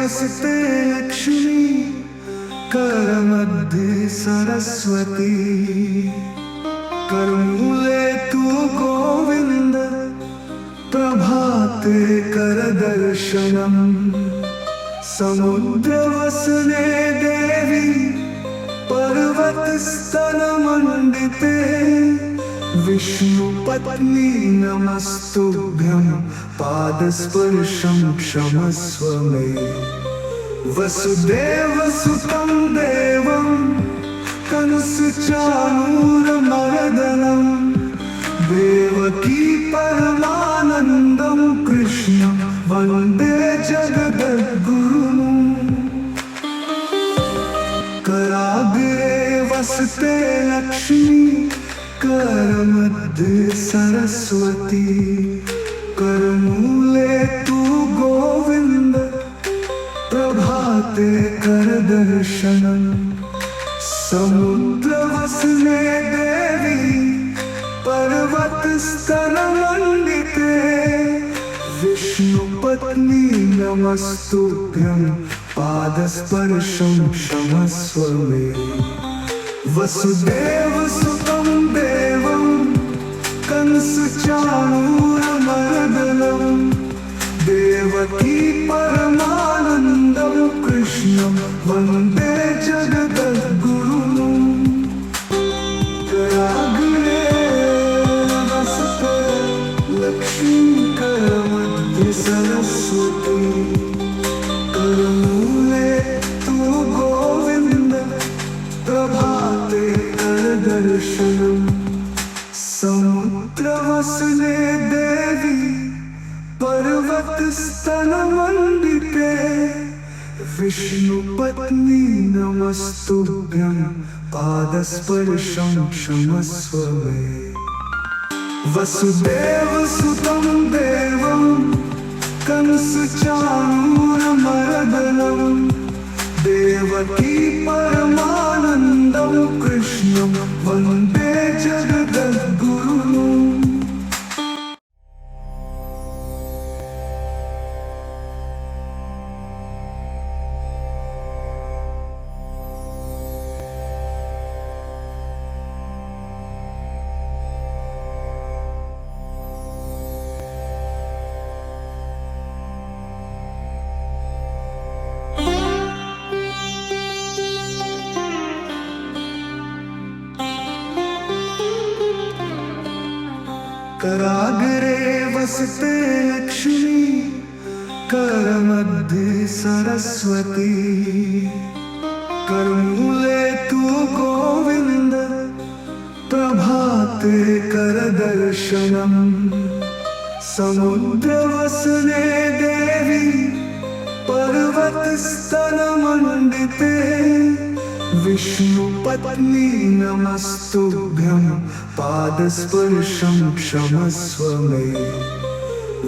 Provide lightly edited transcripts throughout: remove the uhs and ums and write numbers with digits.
वसते लक्ष्मी करमध्ये सरस्वती। करमूले तू गोविंद प्रभाते कर दर्शनम। समुद्रवसने देवी पर्वतस्तनमण्डिते। विष्णुपत्नी नमस्तुभ्यं पादस्पर्शं क्षमस्व मे। वसुदेवसुतं देवं कंसचाणूरमर्दनं। देवकी परमानन्दं कृष्णं वन्दे जगद्गुरुम्। कराग्रे वसते लक्ष्मी करमध्ये सरस्वती। करमूले तू गोविंद प्रभाते कर दर्शनम्। समुद्रवसने देवी पर्वतस्तनमण्डिते। विष्णुपत्नी नमस्तुभ्यं पादस्पर्शं क्षमस्व मे। वसुदेवसुतं देवं कंसचाणूरमर्दनं। देवकी परमानन्दं कृष्णं वन्दे जगद्गुरुम्। कराग्रे वसते लक्ष्मी करमध्ये सरस्वती। करमूले तू गोविंद प्रभाते कर दर्शनम्। समुद्रवसने देवी पर्वतस्तनमण्डिते। विष्णुपत्नी नमस्तुभ्यं पादस्पर्शं क्षमस्व मे। वसुदेवसुतं देवं कंसचाणूरमर्दनं। देवकी परमानन्दं कृष्णं वन्दे जगद्गुरुम्। कराग्रे वसते लक्ष्मी करमध्ये सरस्वती। करमूले तू गोविंद प्रभाते कर दर्शनम्। समुद्रवसने देवी पर्वतस्तनमण्डिते। विष्णुपत्नी नमस्तुभ्यं पादस्पर्शं क्षमस्व मे।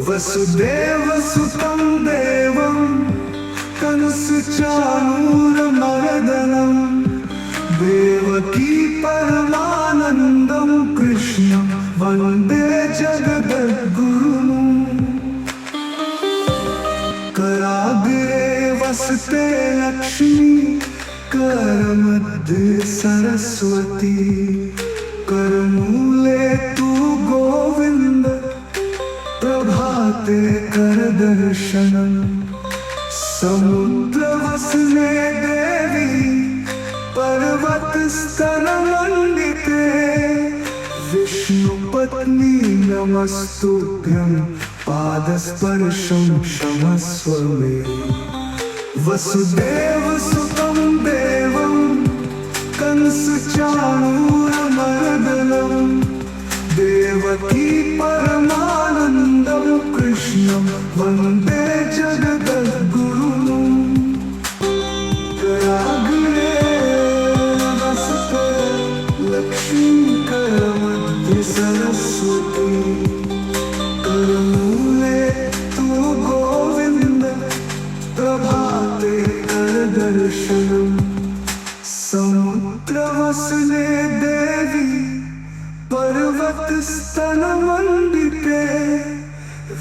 वसुदेवसुतं देवं कंसचाणूरमर्दनं। देवकी परमानन्दं कृष्णं वन्दे जगद्गुरुम्। कराग्रे वसते लक्ष्मी करमध्ये सरस्वती। करमूले तू गोविंद प्रभाते कर दर्शनम्। समुद्रवसने देवी पर्वतस्तनमण्डिते। विष्णुपत्नी नमस्तुभ्यं पादस्पर्शं क्षमस्व मे। वसुदेवसुतं देवं कंसचाणूरमर्दनं। देवकी परमानन्दं कृष्णं वन्दे जगद्गुरुम्। कराग्रे वसते लक्ष्मी करमध्ये सरस्वती। करमूले तू गोविंद प्रभाते कर दर्शनम्। समुद्रवसने देवी पर्वतस्तनमण्डिते।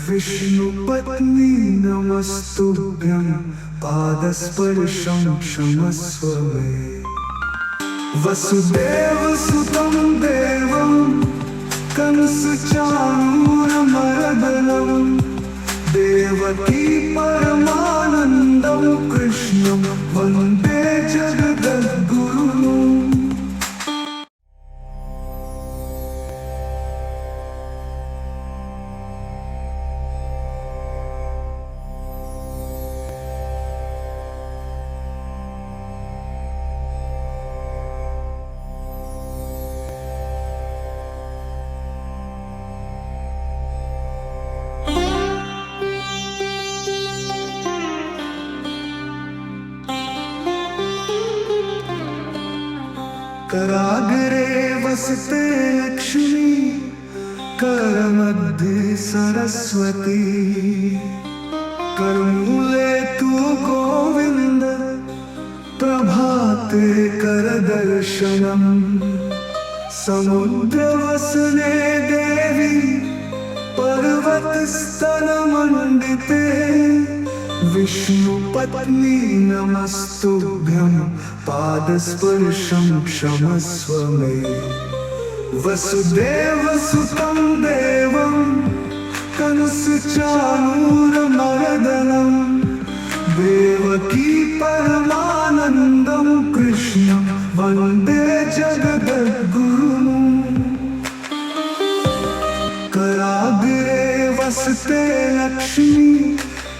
विष्णुपत्नी नमस्तुभ्यं पादस्पर्शं क्षमस्व मे। वसुदेवसुतं देवं कंसचाणूरमर्दनं देवकी परमानन्दं कृष्णं वन्दे जगद्गुरुम्। कराग्रे वसते लक्ष्मी करमध्ये सरस्वती। करमूले तू गोविंद प्रभाते कर दर्शनम। समुद्रवसने देवी पर्वतस्तनमण्डिते विष्णुपत्नी नमस्तुभ्यं पादस्पर्शं क्षमस्व मे। वसुदेवसुतं देवं कंसचाणूरमर्दनं देवकी परमानन्दं कृष्णं वन्दे जगद्गुरुम्। कराग्रे वसते लक्ष्मी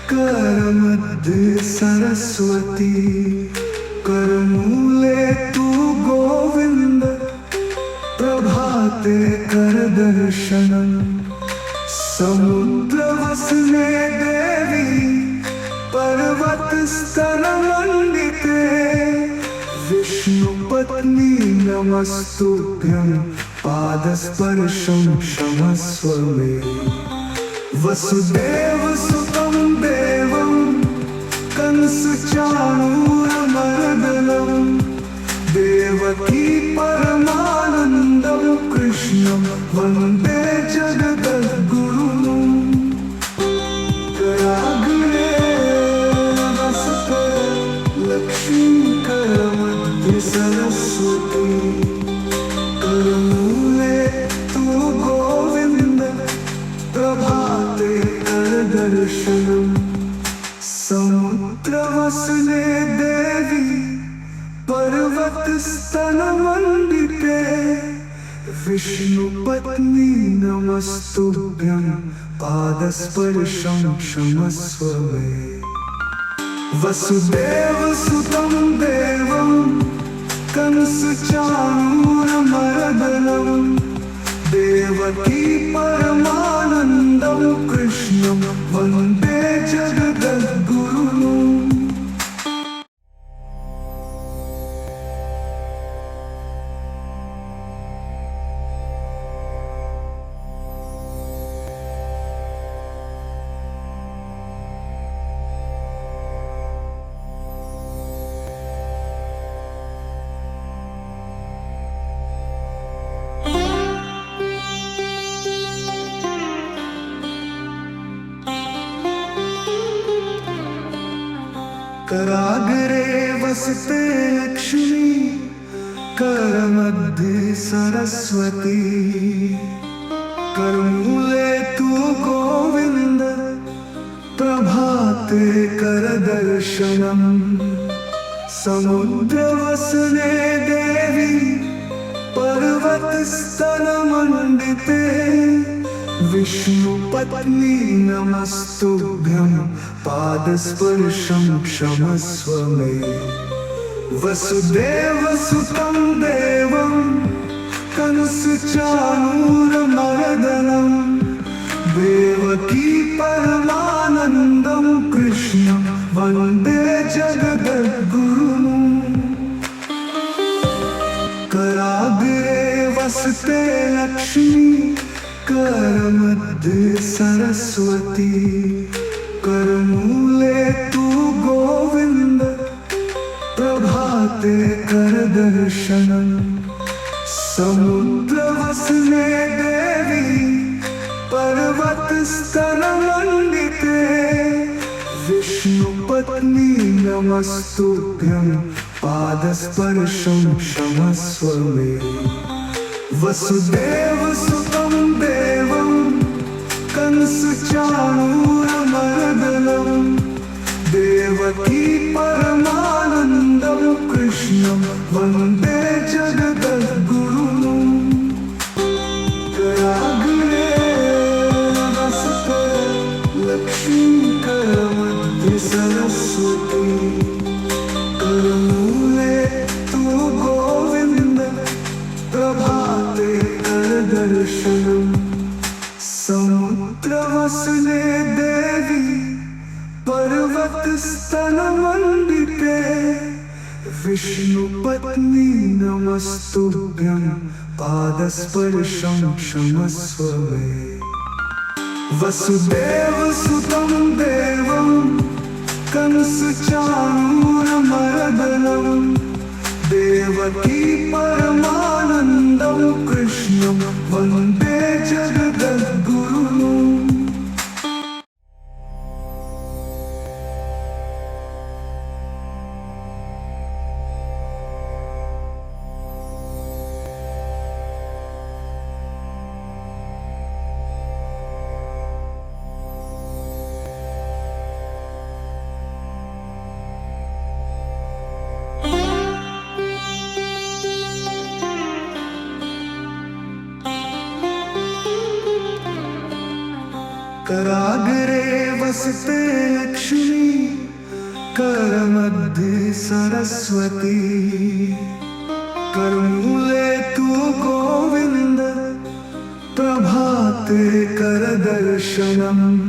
करमध्ये सरस्वती। करमूले तू गोविंद प्रभाते कर दर्शनम। समुद्रवसने देवी पर्वतस्तनमण्डिते विष्णुपत्नी नमस्तुभ्यं पादस्पर्शं क्षमस्व मे। वसुदेवसुतं देवं कंसचाणूरमर्दनं देवकी परमानन्दं कृष्णं वन्दे जगद्गुरुम्। कराग्रे वसते लक्ष्मी करमध्ये सरस्वती। करमूले तू गोविंद प्रभाते कर दर्शनम। समुद्रवसने देवी पर्वतस्तनमण्डिते विष्णुपत्नी नमस्तुभ्यं पादस्पर्शं क्षमस्व मे। वसुदेवसुतं देवं कंसचाणूरमर्दनं देवकी परमानन्दं कृष्णं वन्दे जगद्गुरुम्। कराग्रे वसते लक्ष्मी करमध्ये सरस्वती। करमूले तू गोविंद प्रभाते कर दर्शनम। समुद्रवसने देवी पर्वतस्तनमण्डिते विष्णुपत्नी नमस्तुभ्यं पादस्पर्शं क्षमस्व मे। वसुदेवसुतं देवं कंसचाणूरमर्दनं देवकी परमानन्दं कृष्णं वन्दे जगद्गुरुम्। कराग्रे वसते लक्ष्मी करमध्ये सरस्वती। करमूले तू गोविंद प्रभाते कर दर्शनम। समुद्रवसने देवी पर्वतस्तनमण्डिते विष्णुपत्नी नमस्तुभ्यं पादस्पर्शं क्षमस्व मे। वसुदेवसुतं देवं कंसचाणूरमर्दनं देवकी परमानन्दं कृष्णं वन्दे जगद्गुरुम्। कराग्रे वसते लक्ष्मीकरमध्ये सरस्वती, करमूले तु गोविन्द, प्रभाते करदर्शनम्। समुद्रवसने देवी पर्वतस्तनमण्डिते, विष्णुपत्नी नमस्तुभ्यं पादस्पर्शं क्षमस्व मे। वसुदेवसुतं देवं कंसचाणूरमर्दनं देवकी परमानन्दं कृष्णं वन्दे जगद्गुरुम्। कराग्रे वसते लक्ष्मी, करमध्ये सरस्वती, करमूले तु गोविन्द, प्रभाते करदर्शनम्।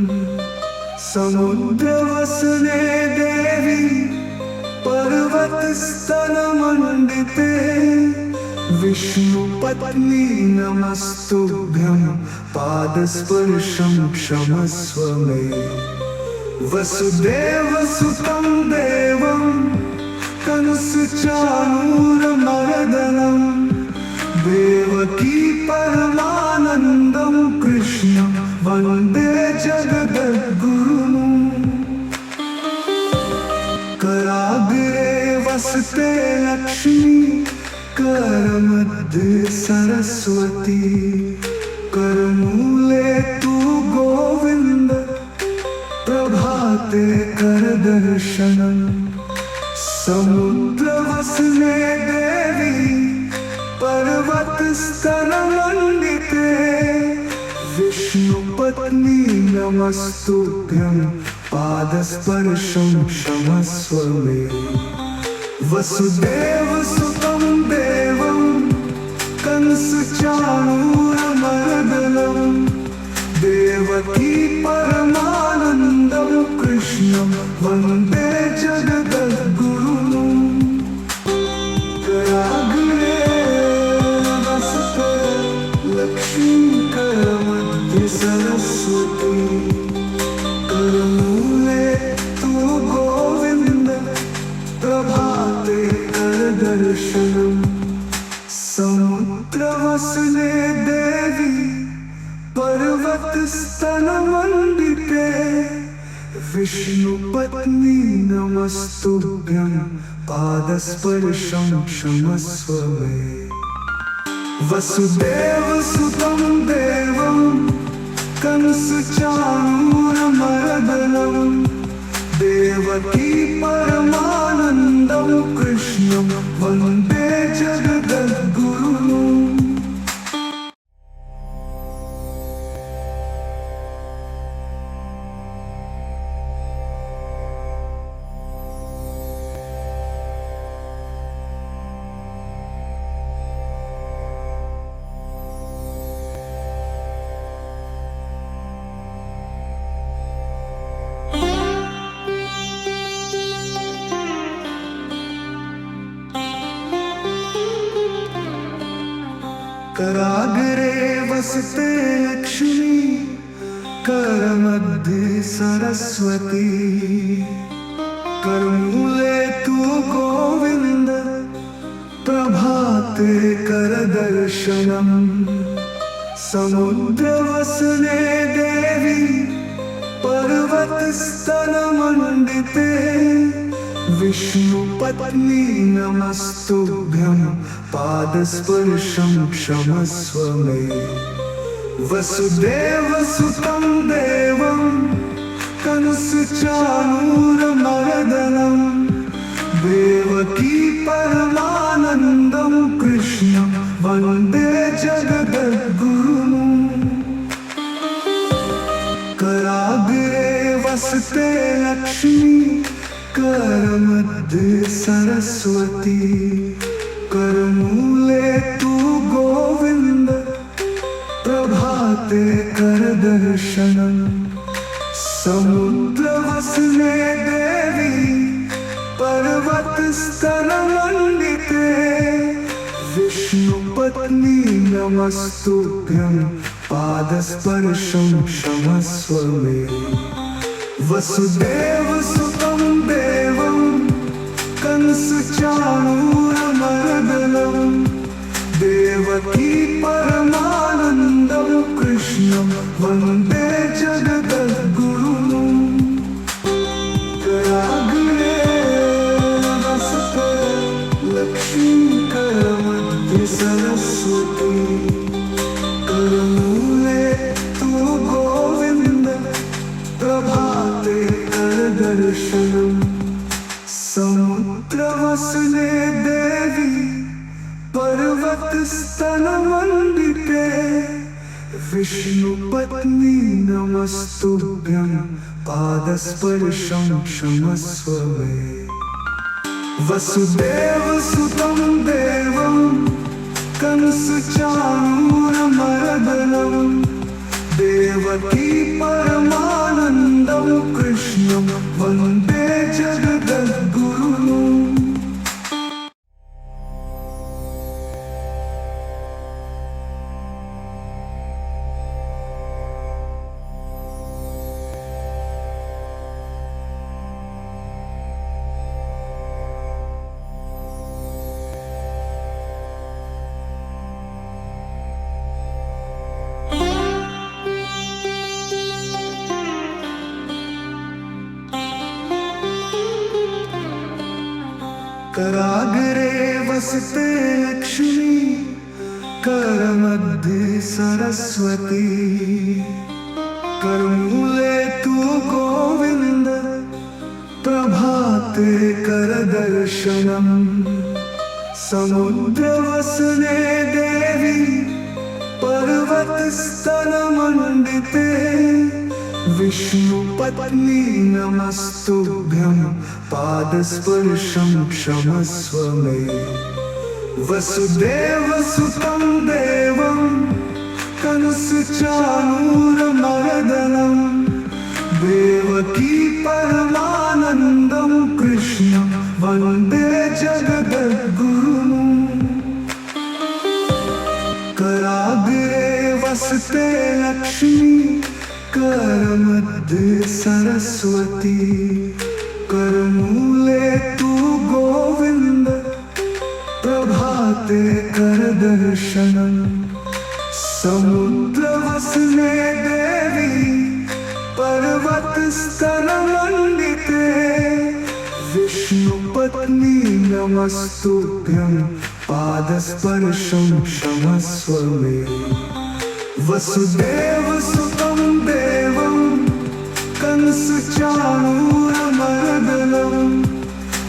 समुद्रवसने देवी पर्वतस्तनमण्डिते, विष्णुपत्नी नमस्तुभ्यं पादस्पर्शं क्षमस्व मे। वसुदेवसुतं देवं कंसचाणूरमर्दनं देवकी परमानन्दं कृष्णं वन्दे जगद्गुरुम्। कराग्रे वसते लक्ष्मी, करमध्ये सरस्वती, करमूले तु गोविन्द, प्रभाते करदर्शनम्। समुद्रवसने देवी पर्वतस्तनमण्डिते, विष्णुपत्नी नमस्तुभ्यं पादस्पर्शं क्षमस्व मे। वसुदेवसुतं देवं कंसचाणूरमर्दनं देवकी परमानन्दं कृष्णं वन्दे जगद्गुरुम्। कराग्रे वसते लक्ष्मीकरमध्ये सरस्वती, करमूले तु गोविन्द, प्रभाते करदर्शनम्। समुद्रवसने देवी पर्वतस्तनमण्डिते, विष्णुपत्नी नमस्तुभ्यं पादस्पर्शं क्षमस्व मे। वसुदेवसुतं देवं कंसचाणूरमर्दनं देवकी परमानन्दं कृष्णं वन्दे जगद्गुरुम्। कराग्रे वसते लक्ष्मी, करमध्ये सरस्वती, करमूले तु गोविन्द, प्रभाते करदर्शनम्। समुद्रवसने देवी पर्वतस्तनमण्डिते, विष्णुपत्नी नमस्तुभ्यं पादस्पर्शं क्षमस्व मे वसुदेवसुतं देवं कंसचाणूरमर्दनं देवकी परमानन्दं कृष्णं वन्दे जगद्गुरुम् कराग्रे वसते लक्ष्मी करमध्ये सरस्वती करमूले तु गोविन्द प्रभाते करदर्शनम् समुद्रवसने देवी पर्वतस्तनमण्डिते विष्णुपत्नी नमस्तुभ्यं पादस्पर्शं क्षमस्व मे वसुदेवसुतं देवं कंसचाणूरमर्दनं देवकी परमानन्दं कृष्णं वन्दे जगद्गुरुम् कराग्रे वसते लक्ष्मी करमध्ये सरस्वती करमूले तु गोविन्द प्रभाते करदर्शनम् समुद्रवसने देवी पर्वतस्तनमण्डिते विष्णुपत्नी नमस्तुभ्यं पादस्पर्शं क्षमस्व मे वसुदेवसुतं देवं कंसचाणूरमर्दनं देवकी परमानन्दं कृष्णं वन्दे जगद्गुरुम् कराग्रे वसते लक्ष्मी करमध्ये सरस्वती करमूले तु गोविन्द प्रभाते करदर्शनम् समुद्रवसने देवी पर्वतस्तनमण्डिते विष्णुपत्नी नमस्तुभ्यं पादस्पर्शं क्षमस्व मे वसुदेवसुतं देवं कंसचाणूरमर्दनं देवकी परमानन्दं कृष्णं वन्दे जगद्गुरुम् कराग्रे वसते लक्ष्मी करमध्ये सरस्वती करमूले तु गोविन्द प्रभाते करदर्शनम् समुद्रवसने देवी पर्वतस्तनमण्डिते विष्णुपत्नी नमस्तुभ्यं पादस्पर्शं क्षमस्व मे वसुदेवसुतं देवं कंसचाणूरमर्दनं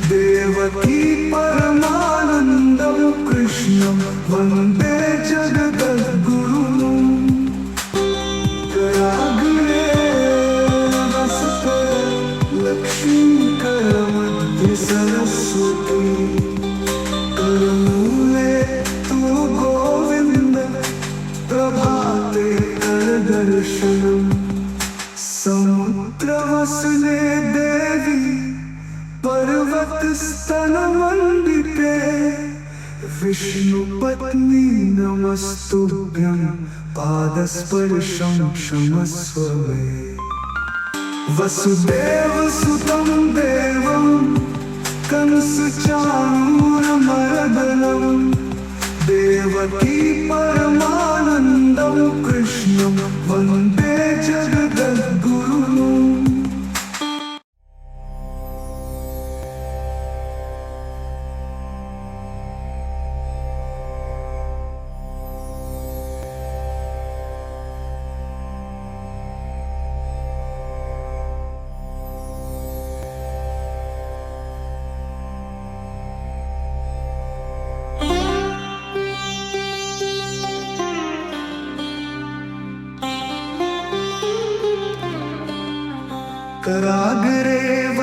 देवकी परमानन्दं कृष्णं वन्दे जगद्गुरुम् कराग्रे वसते लक्ष्मी करमध्ये सरस्वती करमूले तु गोविन्द प्रभाते करदर्शनम् समुद्रवसने देवी पर्वतस्तनमण्डिते विष्णुपत्नी नमस्तुभ्यं पादस्पर्शं क्षमस्व मे वसुदेवसुतं देवं कंसचाणूरमर्दनं देवकी परमानन्दं कृष्णं वन्दे जगद्गुरुम्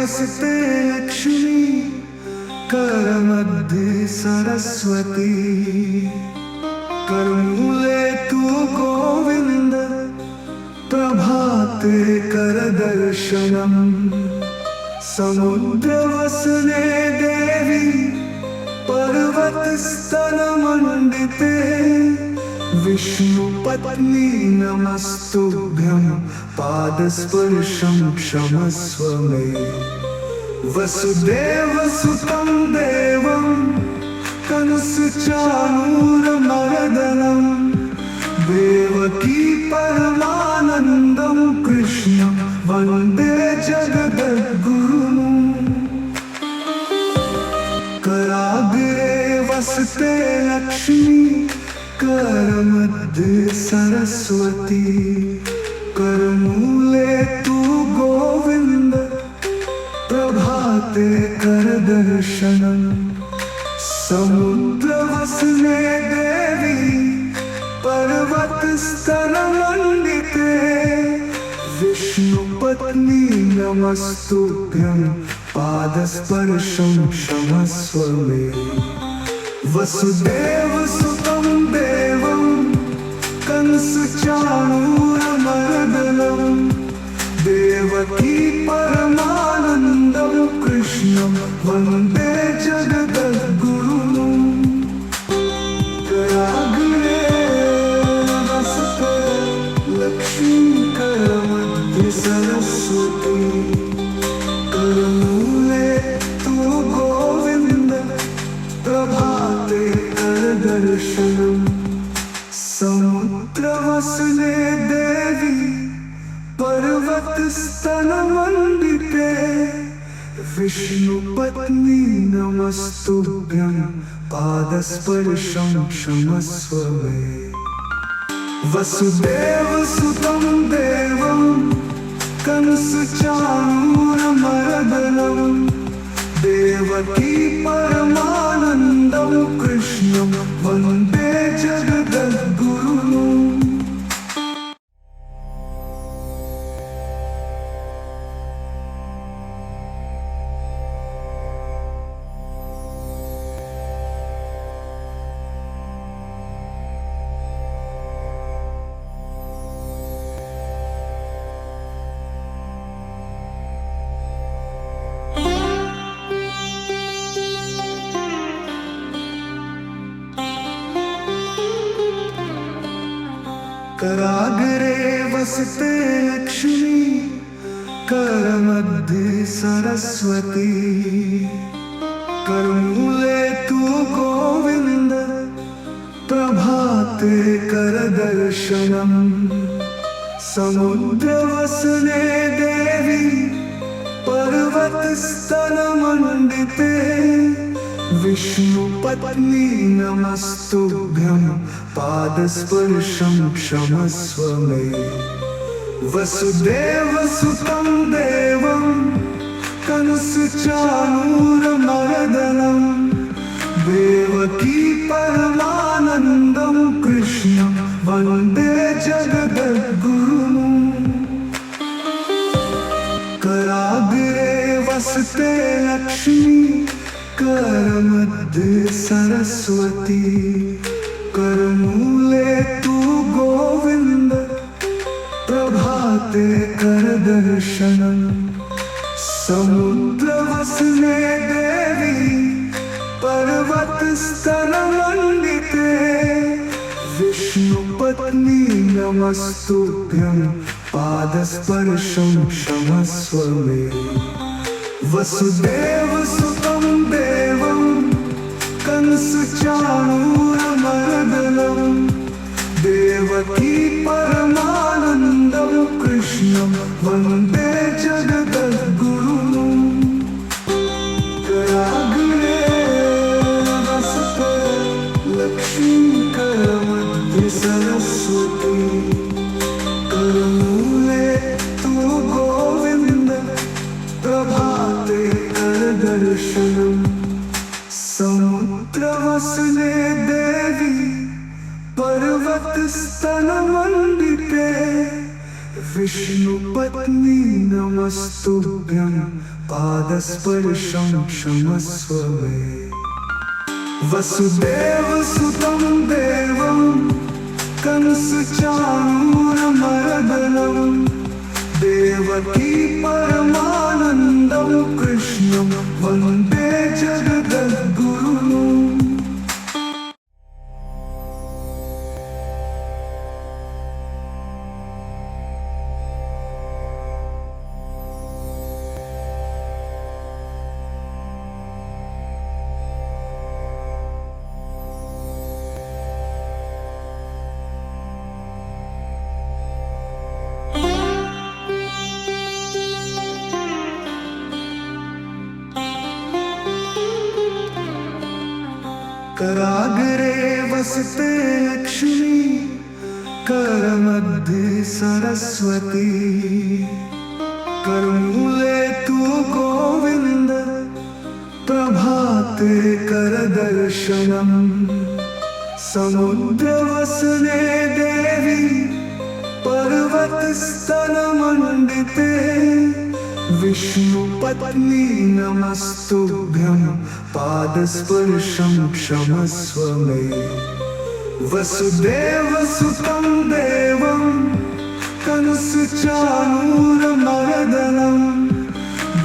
वसते लक्ष्मी करमध्ये सरस्वती करमूले तू गोविंद प्रभाते कर दर्शनम समुद्रवसने देवी पर्वतस्तनमण्डिते विष्णुपत्नी नमस्तुभ्यं पादस्पर्शं क्षमस्व मे वसुदेवसुतं देवं कंसचाणूरमर्दनं देवकी परमानन्दं कृष्णं वन्दे जगद्गुरुं कराग्रे वसते लक्ष्मी करमध्ये सरस्वती करमूले तू गोविंद प्रभाते कर दर्शनम समुद्रवसने देवी पर्वतस्तनमण्डिते विष्णुपत्नी नमस्तुभ्यं पादस्पर्शं क्षमस्व मे वसुदेवसुतं देवं कंसचाणूरमर्दनं देवकी परमानन्दं कृष्णं वन्दे जगद्गुरुं कराग्रे वसते लक्ष्मी करमध्ये सरस्वती करमूले तू गोविंद प्रभाते कर दर्शनम समुद्रवसने देवी पर्वतस्तनमण्डिते विष्णुपत्नी नमस्तुभ्यं पादस्पर्शं क्षमस्व मे वसुदेवसुतं देवं कंसचाणूरमर्दनं देवकी परमानन्दं कृष्णं वन्दे जगद्गुरुं कराग्रे वसते लक्ष्मी करमध्ये सरस्वती करमूले तू गोविंद प्रभाते कर दर्शनम समुद्रवसने देवी पर्वतस्तनमण्डिते विष्णुपत्नी नमस्तुभ्यं पादस्पर्शं क्षमस्व मे वसुदेवसुतं देवं कंसचाणूरमर्दनं देवकी परमानन्दं कृष्णं वन्दे जगद्गुरुं कराग्रे वसते लक्ष्मी करमध्ये सरस्वती करमूले तू गोविंद प्रभाते कर दर्शनम समुद्रवसने देवी पर्वतस्तनमण्डिते विष्णुपत्नी नमस्तुभ्यं पादस्पर्शं क्षमस्व मे वसुदेवसुतं देवं कंसचाणूरमर्दनं देवकी परमानन्दं कृष्णं वन्दे जगद्गुरुं कराग्रे वसते लक्ष्मी करमध्ये सरस्वती करमूले तू गोविंद प्रभाते कर दर्शनम समुद्रवसने देवी पर्वतस्तनमण्डिते विष्णुपत्नी नमस्तुभ्यं पादस्पर्शं क्षमस्व मे। वसुदेवसुतं देवं कंसचाणूरमर्दनं देवकी परमानन्दं कृष्णं वन्दे जगद्गुरुम्। कराग्रे वसते लक्ष्मी करमध्ये सरस्वती। करमूले तू गोविंद प्रभाते करदर्शनम्। समुद्रवसने देवी पर्वतस्तनमण्डिते विष्णुपत्नी नमस्तुभ्यं पादस्पर्शं क्षमस्व मे। वसुदेवसुतं देवं कंसचाणूरमर्दनं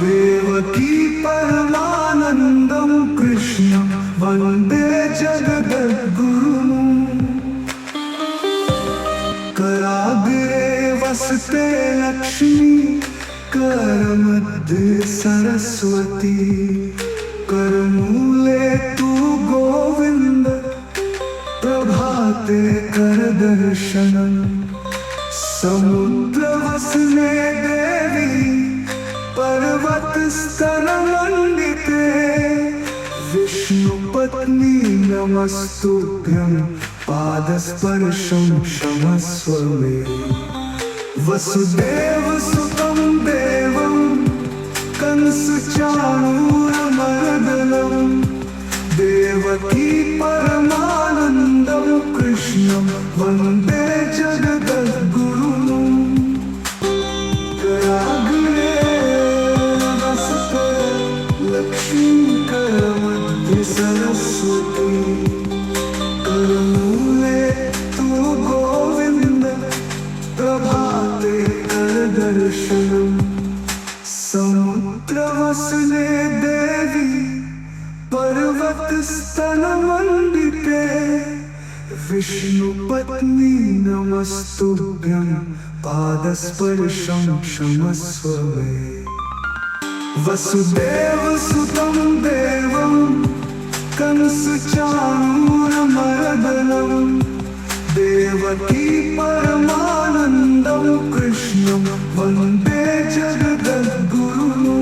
देवकी परमानन्दं कृष्णं वन्दे जगद्गुरुम्। कराग्रे वसते लक्ष्मी करमध्ये सरस्वती। करमूले तू गोविंद प्रभाते करदर्शनम्। समुद्रवसने देवी पर्वतस्तनमण्डिते विष्णुपत्नी नमस्तुभ्यं पादस्पर्शं क्षमस्व मे। वसुदेवसुतं देवं कंसचाणूरमर्दनं देवकी परमानन्दं कृष्णं वन्दे जगद्गुरुम्। कराग्रे वसते लक्ष्मी करमध्ये सरस्वती। करमूले तू गोविंद प्रभाते करदर्शनम्। समुद्रवसने देवी पर्वतस्तनमण्डिते विष्णुपत्नी नमस्तुभ्यं पादस्पर्शं क्षमस्व मे। वसुदेवसुतं देवं कंसचाणूरमर्दनं देवकी परमानन्दं कृष्णं वन्दे जगद्गुरुम्।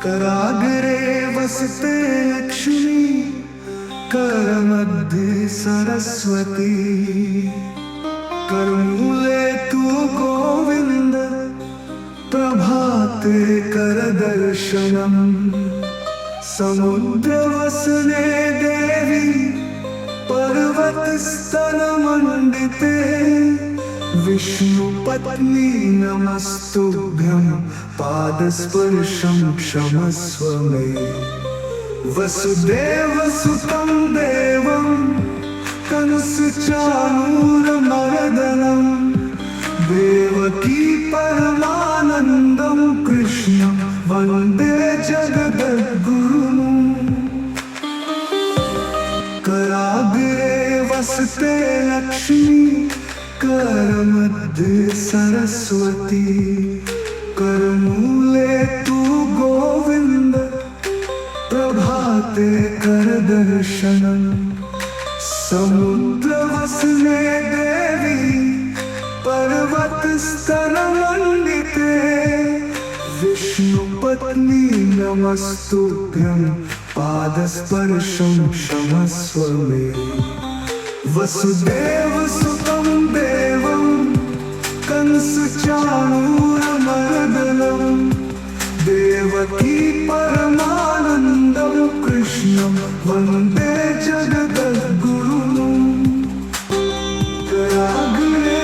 कराग्रे वसते लक्ष्मी करमध्ये सरस्वती। करमूले तू गोविंद प्रभाते करदर्शनम्। समुद्रवसने देवी पर्वतस्तनमण्डिते विष्णुपत्नी नमस्तुभ्यं पादस्पर्शं क्षमस्व मे। वसुदेवसुतं देवं कंसचाणूरमर्दनं देवकी परमानन्दं कृष्णं वन्दे जगद्गुरुम्। कराग्रे वसते लक्ष्मी करमध्ये सरस्वती। करमूले तू गोविंद प्रभाते करदर्शनम्। समुद्रवसने देवी पर्वतस्तनमण्डिते विष्णुपत्नी नमस्तुभ्यं पादस्पर्शं क्षमस्व मे वसुदेवसुतं देवं कंसचाणूरमर्दनं देवकी परमानन्दं कृष्णं वन्दे जगद्गुरुम् कराग्रे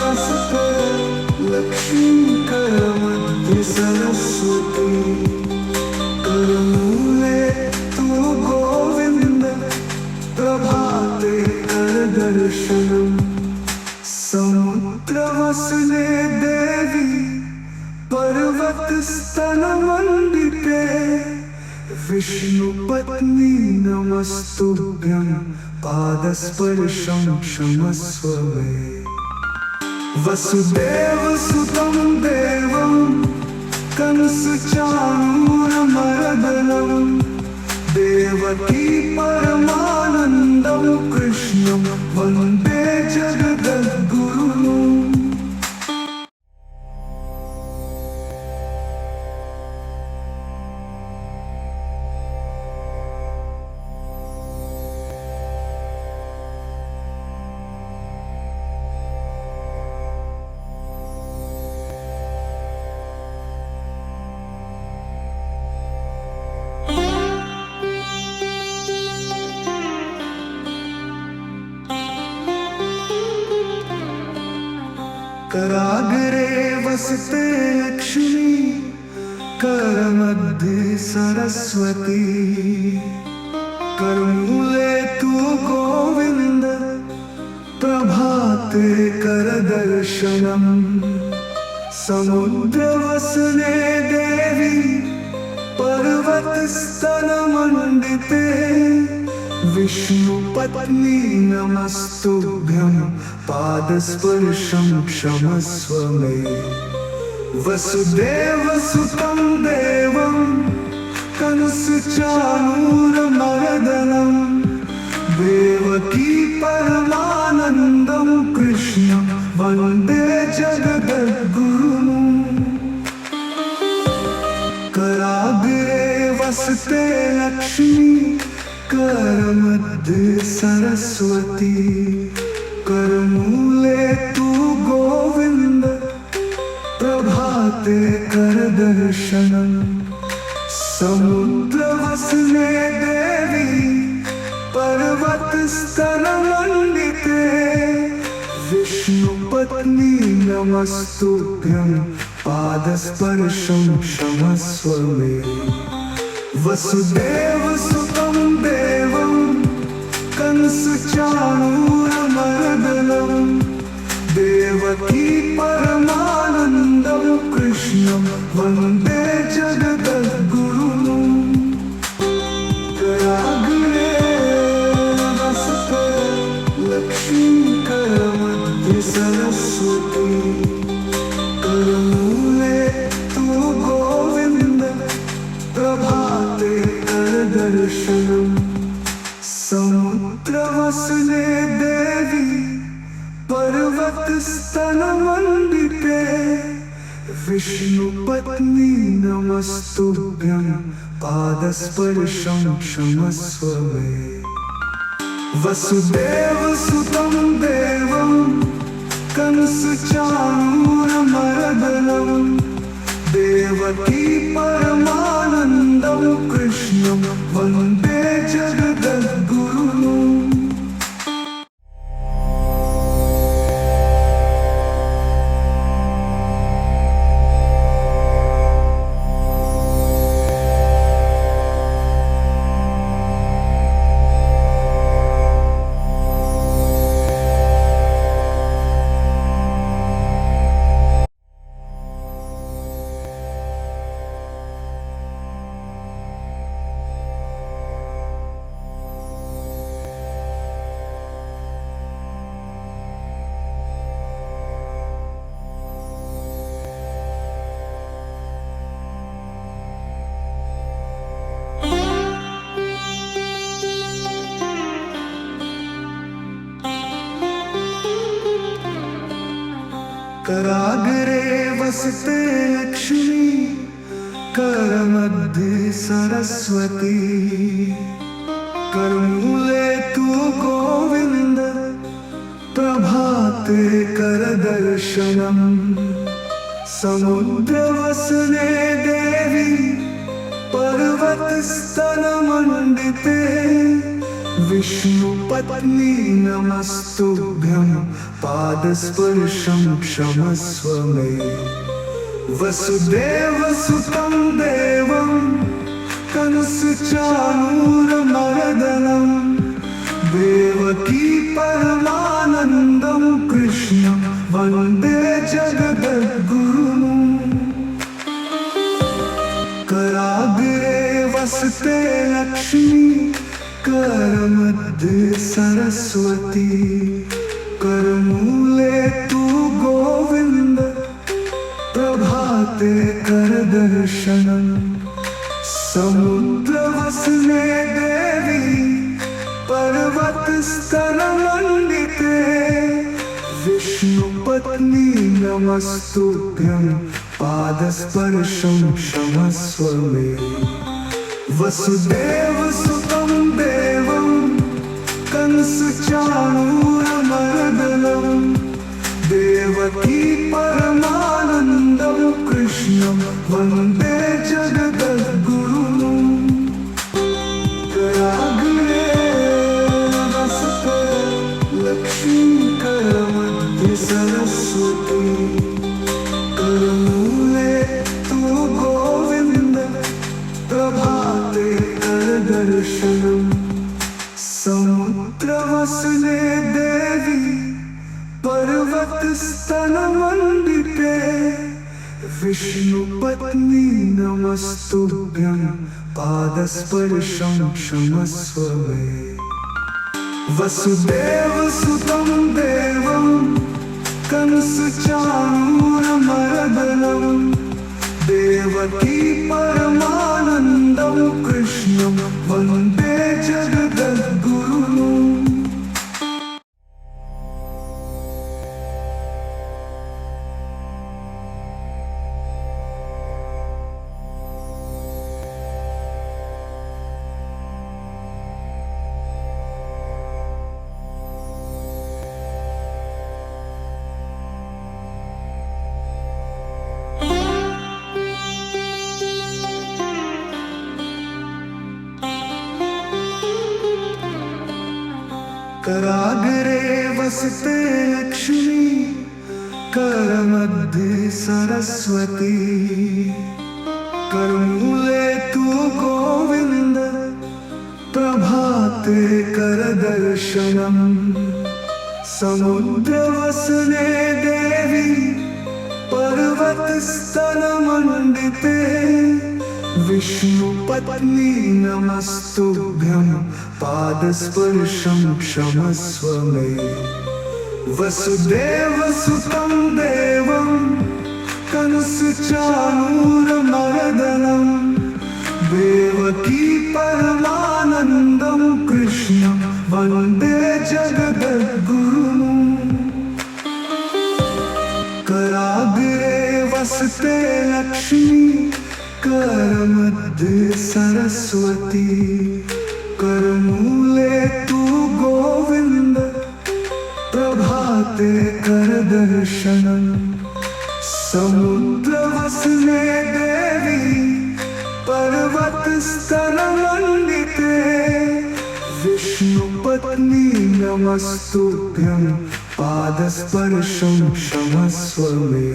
वसते लक्ष्मीकरमध्ये सरस्वती करमूले तु गोविन्द प्रभाते करदर्शनम् समुद्रवसने देवी पर्वतस्तनमण्डिते विष्णुपत्नी नमस्तुभ्यं पादस्पर्शं क्षमस्व मे वसुदेवसुतं देवं कंसचाणूरमर्दनं देवकी परमानन्दं कृष्णं वन्दे जगद्गुरुम् कराग्रे वसते लक्ष्मी करमध्ये सरस्वती करमूले तु गोविन्द प्रभाते करदर्शनम् समुद्रवसने देवी पर्वतस्तनमण्डिते विष्णुपत्नी नमस्तुभ्यं पादस्पर्शं क्षमस्व मे वसुदेवसुतं देवं कंसचाणूरमर्दनं देवकी परमानन्दं कृष्णं वन्दे जगद्गुरुम् कराग्रे वसते लक्ष्मी करमध्ये सरस्वती करमूले तु गोविन्द प्रभाते करदर्शनम् समुद्रवसने देवी पर्वतस्तनमण्डिते विष्णुपत्नी नमस्तुभ्यं पादस्पर्शं क्षमस्व मे वसुदेवसुतं देवं कंसचाणूरमर्दनं देवकी परमानन्दं कृष्णं वन्दे जगद्गुरुम् कराग्रे वसते लक्ष्मीकरमध्ये सरस्वती करमूले तु गोविन्द प्रभाते करदर्शनम् समुद्रवसने देवी पर्वतस्तनमण्डिते विष्णुपत्नी नमस्तुभ्यं पादस्पर्शं क्षमस्व मे वसुदेवसुतं देवं कंसचाणूरमर्दनं देवकी परमानन्दं कृष्णं वन्दे जगद्गुरुम् कराग्रे वसते लक्ष्मी करमध्ये सरस्वती करमूले तू गोविंद प्रभाते कर दर्शनम समुद्रवसने देवी पर्वतस्तनमण्डिते विष्णुपत्नी नमस्तुभ्यं पादस्पर्शं क्षमस्व मे वसुदेवसुतं देवं कंसचाणूरमर्दनं देवकी परमानन्दं कृष्णं वन्दे जगद्गुरुम् कराग्रे वसते लक्ष्मी करमध्ये सरस्वती करमूले तू गोविंद प्रभाते कर दर्शनम समुद्रवसने देवी पर्वतस्तनमण्डिते विष्णुपत्नी नमस्तुभ्यं पादस्पर्शं क्षमस्व मे वसुदेवसुतं देवं कंसचाणूरमर्दनं देवकी परमानन्दं कृष्णं वन्दे जगद्गुरुम् कराग्रे वसते लक्ष्मी करमध्ये सरस्वती करमूले तू गोविंद प्रभाते कर दर्शनम समुद्रवसने देवी पर्वतस्तनमण्डिते विष्णुपत्नी नमस्तुभ्यं पादस्पर्शं क्षमस्व मे वसुदेवसुतं देवं कंसचाणूरमर्दनं देवकी परमानन्दं कृष्णं वन्दे जगद्गुरुम् कराग्रे वसते लक्ष्मी करमध्ये सरस्वती करमूले तू गोविंद प्रभाते कर दर्शनम समुद्रवसने देवी पर्वतस्तनमण्डिते विष्णुपत्नी नमस्तुभ्यं पादस्पर्शं क्षमस्व मे वसुदेवसुतं देवं कंसचाणूरमर्दनं देवकी परमानन्दं कृष्णं वन्दे जगद्गुरुम् कराग्रे वसते लक्ष्मी करमध्ये सरस्वती करमूले तू गोविंद प्रभाते कर दर्शनम समुद्रवसने देवी पर्वतस्तनमण्डिते विष्णुपत्नी नमस्तुभ्यं पादस्पर्शं क्षमस्व मे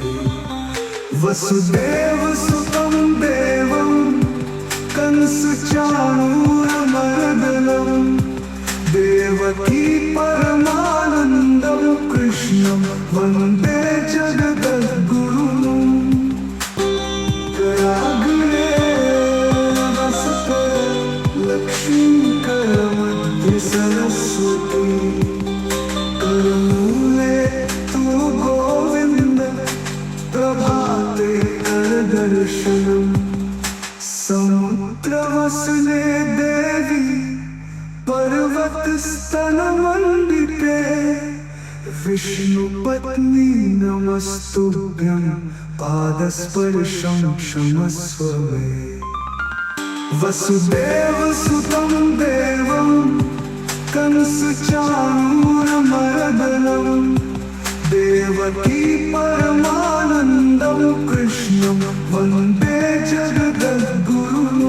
वसुदेवसुतं देवं कंसचाणूरमर्दनं देवकी परमानन्दं कृष्णं वन्दे जगद्गुरुम् कराग्रे वसते लक्ष्मी करमध्ये सरस्वती करमूले तू गोविंद प्रभाते कर दर्शनम समुद्रवसने देवी पर्वतस्तनमण्डिते विष्णुपत्नी नमस्तुभ्यं पादस्पर्शं क्षमस्व मे। वसुदेवसुतं देवं कंसचाणूरमर्दनं देवकी परमानन्दं कृष्णं वन्दे जगद्गुरुम्।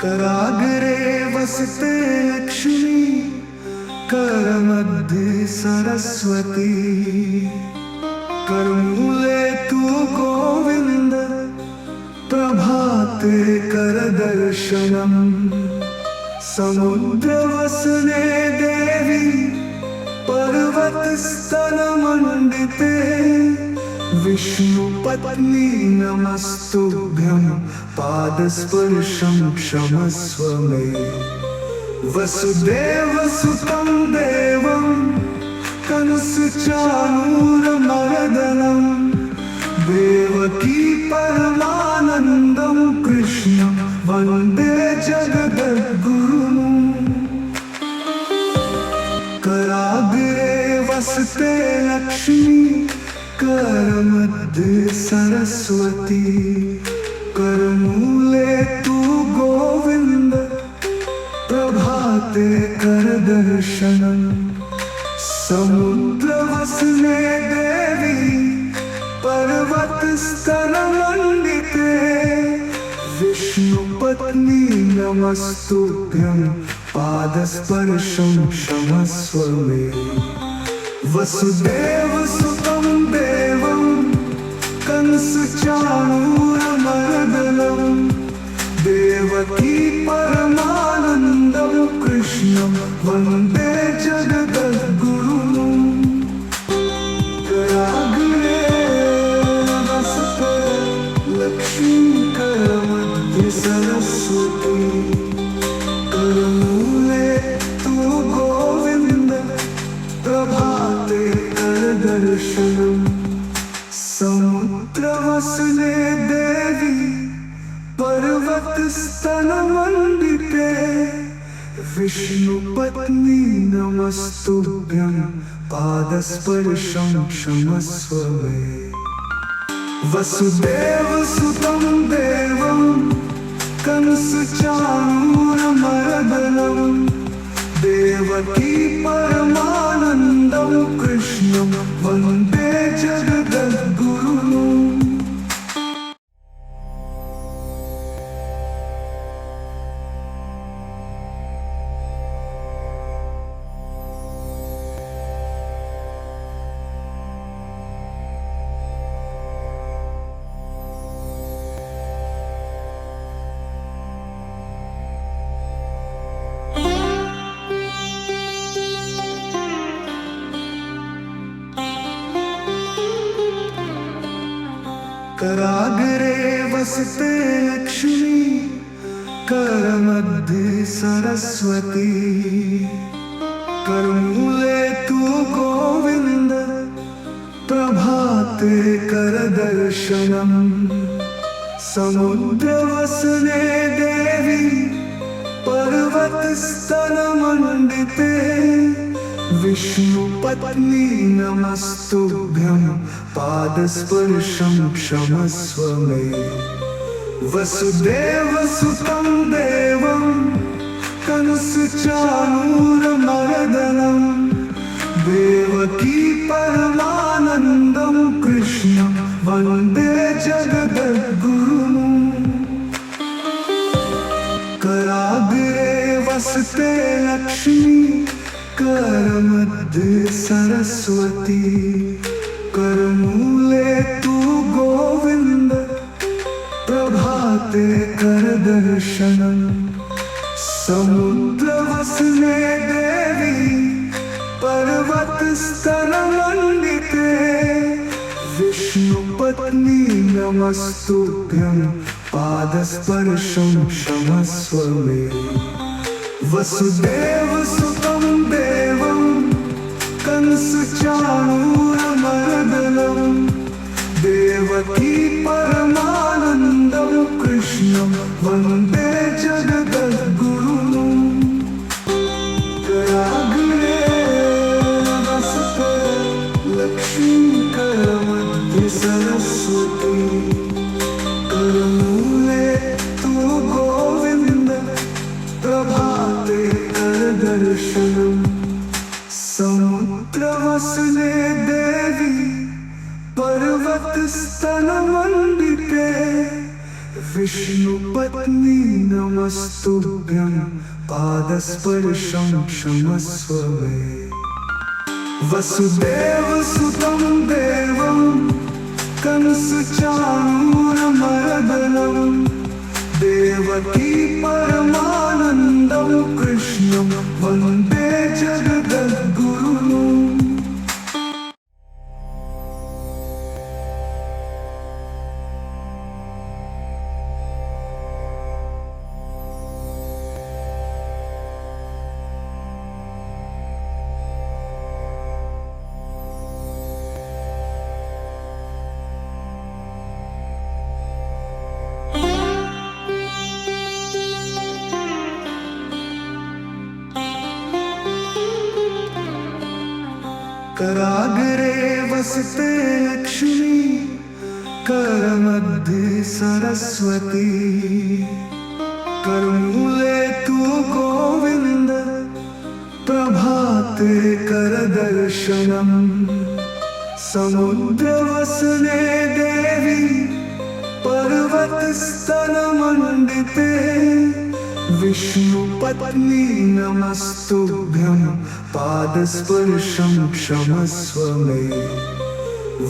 कराग्रे वसते लक्ष्मी करमध्ये सरस्वती। करमूले तू गोविंद प्रभाते कर दर्शनम। समुद्रवसने देवी पर्वतस्तनमण्डिते विष्णुपत्नी नमस्तुभ्यं पादस्पर्शं क्षमस्व मे। वसुदेवसुतं देवं कंसचाणूरमर्दनं देवकी परमानन्दं कृष्णं वन्दे जगद्गुरुम्। कराग्रे वसते लक्ष्मी करमध्ये सरस्वती। करमूले तू गोविंद प्रभाते कर दर्शनम। समुद्रवसने देवी पर्वतस्तनमण्डिते विष्णुपत्नी नमस्तुभ्यं पादस्पर्शं क्षमस्व मे। वसुदेवसुतं देवं कंसचाणूरमर्दनं देवकी परमानन्दं कृष्णं वन्दे जगद्गुरुम्। कराग्रे वसते लक्ष्मी करमध्ये सरस्वती। करमूले तू गोविंद प्रभाते कर दर्शनम। समुद्रवसने देवी पर्वतस्तनमण्डिते विष्णुपत्नी नमस्तुभ्यं पादस्पर्शं क्षमस्व मे। वसुदेवसुतं देवं कंसचाणूरमर्दनं देवकी परमानन्दं कृष्णं वन्दे जगद्गुरुम्। कराग्रे वसते लक्ष्मी करमध्ये सरस्वती। करमूले तू गोविंद प्रभाते कर दर्शनम। समुद्रवसने देवी पर्वतस्तनमण्डिते विष्णुपत्नी नमस्तुभ्यं पादस्पर्शं क्षमस्व मे। वसुदेवसुतं देवं कंसचाणूरमर्दनं देवकी परमानन्दं कृष्णं वन्दे जगद्गुरुम्। कराग्रे वसते लक्ष्मी करमध्ये सरस्वती। करमूले तू गोविंद प्रभाते कर दर्शनम। समुद्रवसने देवी पर्वतस्तनमण्डिते विष्णुपत्नी नमस्तुभ्यं पादस्पर्शं क्षमस्व मे वसुदेवसुतं देवं कंसचाणूरमर्दनं देवकी परमानन्दं कृष्णं वन्दे जगद्गुरुम् कराग्रे वसते लक्ष्मीकरमध्ये सरस्वती करमूले तु गोविन्द प्रभाते करदर्शनम् समुद्रवसने देवी पर्वतस्तनमण्डिते विष्णुपत्नी नमस्तुभ्यं पादस्पर्शं क्षमस्व मे वसुदेवसुतं देवं कंसचाणूरमर्दनं देवकी परमानन्दं कृष्णं वन्दे जगद्गुरुम् कराग्रे वसते लक्ष्मी करमध्ये सरस्वती करमूले तु गोविन्द प्रभाते करदर्शनम् समुद्रवसने देवी पर्वतस्तनमण्डिते विष्णुपत्नी नमस्तुभ्यं पादस्पर्शं क्षमस्व मे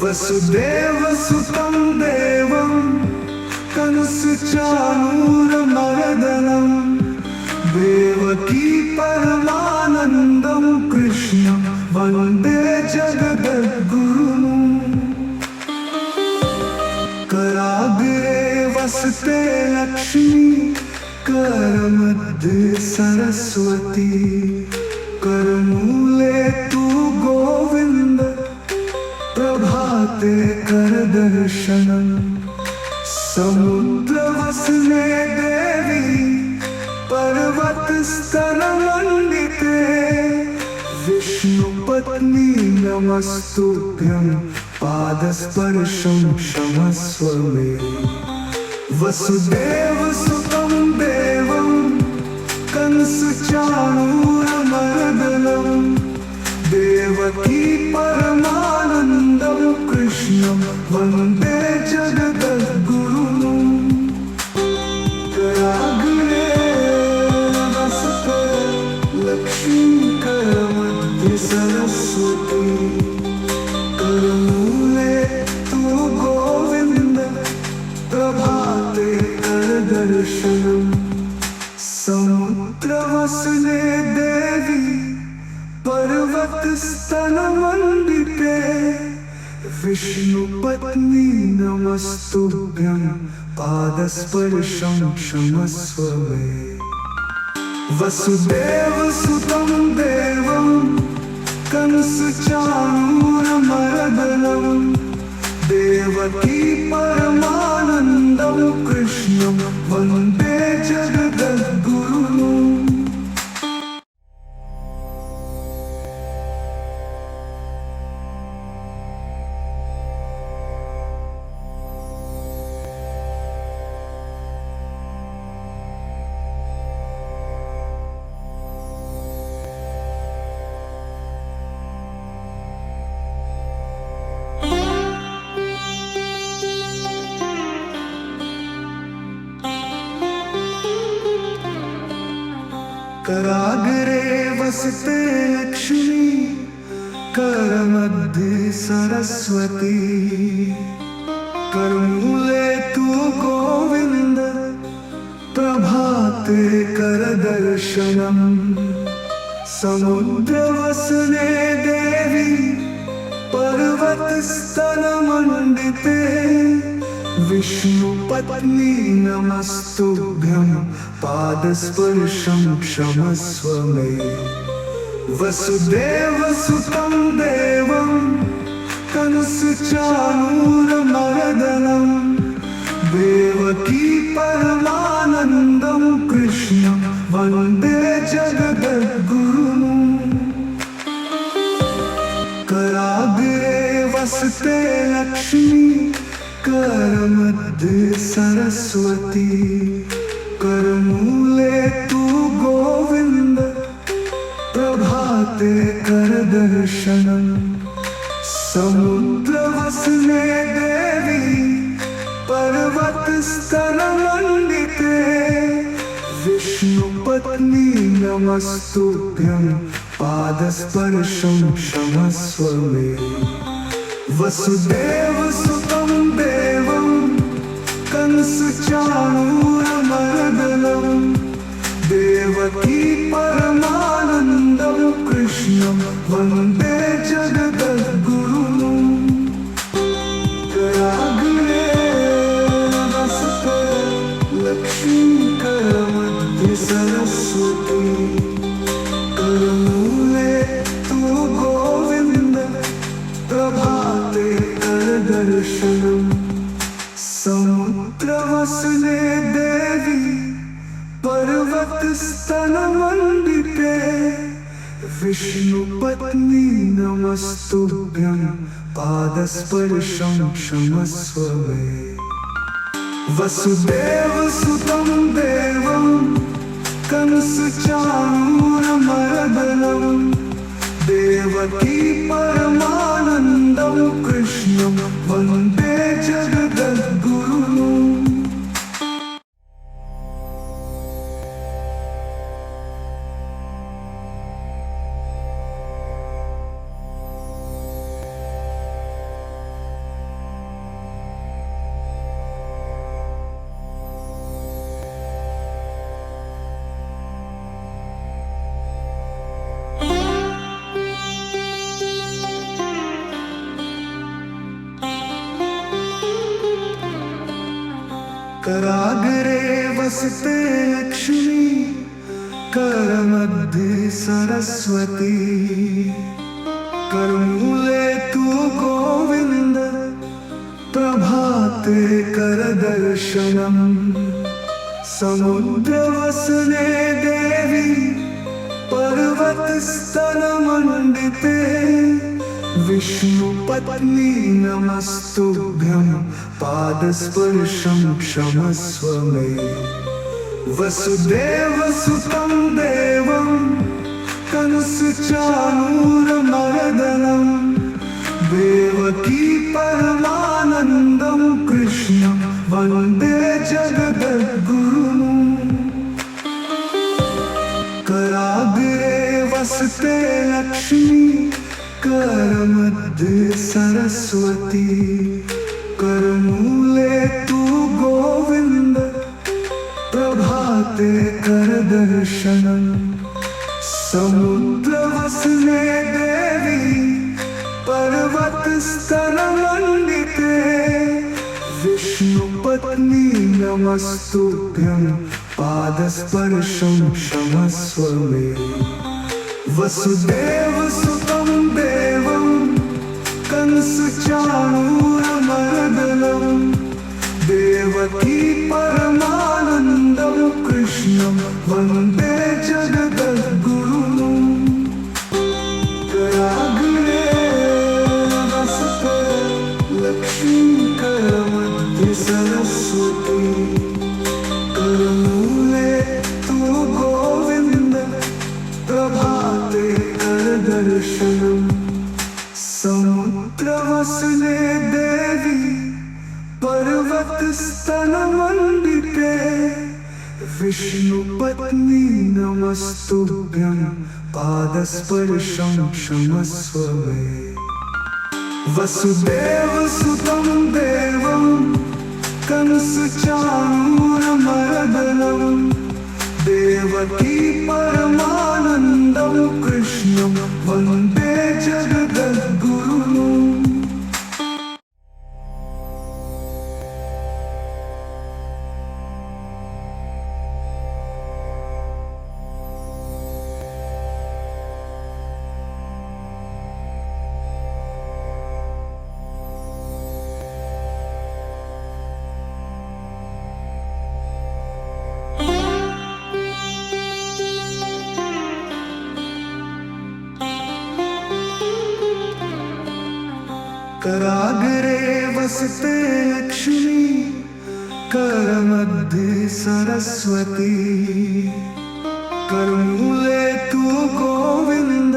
वसुदेवसुतं देवं कंसचाणूरमर्दनं देवकी परमानन्दं कृष्णं वन्दे जगद्गुरुम् कराग्रे वसते लक्ष्मी करमध्ये सरस्वती करमूले तु गोविन्द प्रभाते करदर्शनम् समुद्रवसने देवी पर्वतस्तनमण्डिते विष्णुपत्नी नमस्तुभ्यं पादस्पर्शं क्षमस्व मे वसुदेवसुतं देवं कंसचाणूरमर्दनं देवकी परमानन्दं कृष्णं वन्दे जगद्गुरुम् कराग्रे वसते लक्ष्मीकरमध्ये सरस्वती करमूले तु गोविन्द प्रभाते करदर्शनम् समुद्रवसने देवी पर्वतस्तनमण्डिते विष्णुपत्नी नमस्तुभ्यं पादस्पर्शं क्षमस्व मे वसुदेवसुतं देवं कंसचाणूरमर्दनं देवकी परमानन्दं कृष्णं वन्दे जगद्गुरुम् कराग्रे वसते लक्ष्मी करमध्ये सरस्वती करमूले तु गोविन्द प्रभाते करदर्शनम् समुद्रवसने देवी पर्वतस्तनमण्डिते विष्णुपत्नी नमस्तुभ्यं पादस्पर्शं क्षमस्व मे वसुदेवसुतं देवं कंसचाणूरमर्दनं देवकी परमानन्दं कृष्णं वन्दे जगद्गुरुम् कराग्रे वसते लक्ष्मी करमध्ये सरस्वती करमूले तु गोविन्द प्रभाते करदर्शनम् समुद्रवसने देवी पर्वतस्तनमण्डिते विष्णुपत्नी नमस्तुभ्यं पादस्पर्शं क्षमस्व मे वसुदेवसुतं देवं कंसचाणूरमर्दनं देवकी परमानन्दं कृष्णं वन्दे जगद्गुरुम् कराग्रे वसते लक्ष्मी करमध्ये सरस्वती करमूले तु गोविन्द प्रभाते करदर्शनम् समुद्रवसने देवी पर्वतस्तनमण्डिते विष्णुपत्नी नमस्तुभ्यं पादस्पर्शं क्षमस्व मे वसुदेवसुतं देवं कंसचाणूरमर्दनं देवकी परमानन्दं कृष्णं वन्दे जगद्गुरुम् कराग्रे वसते लक्ष्मी करमध्ये सरस्वती करमूले तु गोविन्द प्रभाते करदर्शनम् समुद्रवसने देवी पर्वतस्तनमण्डिते विष्णुपत्नी नमस्तुभ्यं पादस्पर्शं क्षमस्व मे वसुदेवसुतं देवं कंसचाणूरमर्दनं देवकी परमानन्दं कृष्णं वन्दे जगद्गुरुम् कराग्रे वसते लक्ष्मी करमध्ये सरस्वती करमूले तु गोविन्द प्रभाते करदर्शनम् समुद्रवसने देवी पर्वतस्तनमण्डिते विष्णुपत्नी नमस्तुभ्यं पादस्पर्शं क्षमस्व मे वसुदेवसुतं देवं कंसचाणूरमर्दनं देवकी परमानन्दं कृष्णं वन्दे जगद्गुरुम् कराग्रे वसते लक्ष्मी करमध्ये सरस्वती करमूले तु गोविन्द प्रभाते करदर्शनम् समुद्रवसने देवी पर्वतस्तनमण्डिते विष्णुपत्नी नमस्तुभ्यं पादस्पर्शं क्षमस्व मे वसुदेवसुतं देवं कंसचाणूरमर्दनं देवकी परमानन्दं कृष्णं वन्दे जगद्गुरुम् कराग्रे वसते लक्ष्मी करमध्ये सरस्वती करमूले तू गोविंद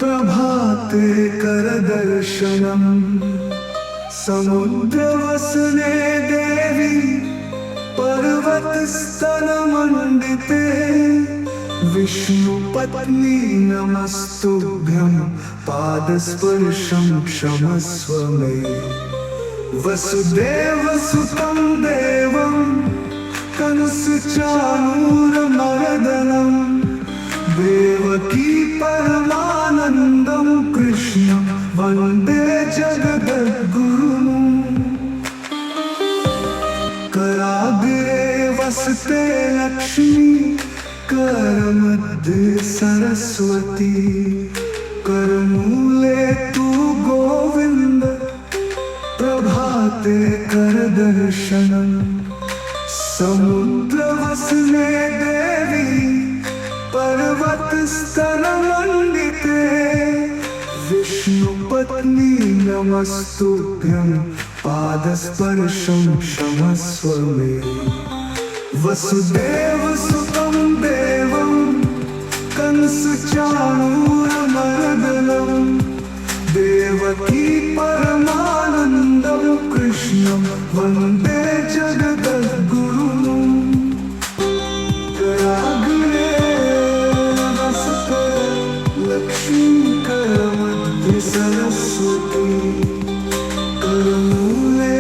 प्रभाते कर दर्शनम समुद्रवसने देवी पर्वतस्तनमण्डिते विष्णुपत्नी नमस्तुभ्यं पादस्पर्शं क्षमस्व मे वसुदेवसुतं देवं कंसचाणूरमर्दनं देवकी परमानन्दं कृष्णं वन्दे जगद्गुरुम् कराग्रे वसते लक्ष्मी करमध्ये सरस्वती करमूले तू गोविंद प्रभाते कर दर्शनम समुद्रवसने देवी पर्वतस्तनमण्डिते विष्णुपत्नी नमस्तुभ्यं पादस्पर्शं क्षमस्व मे वसुदेवसुतं देवं कंसचाणूरमर्दनं देवकी परमानन्दं कृष्णं वन्दे जगद्गुरुम् कराग्रे वसते लक्ष्मी करमध्ये सरस्वती करमूले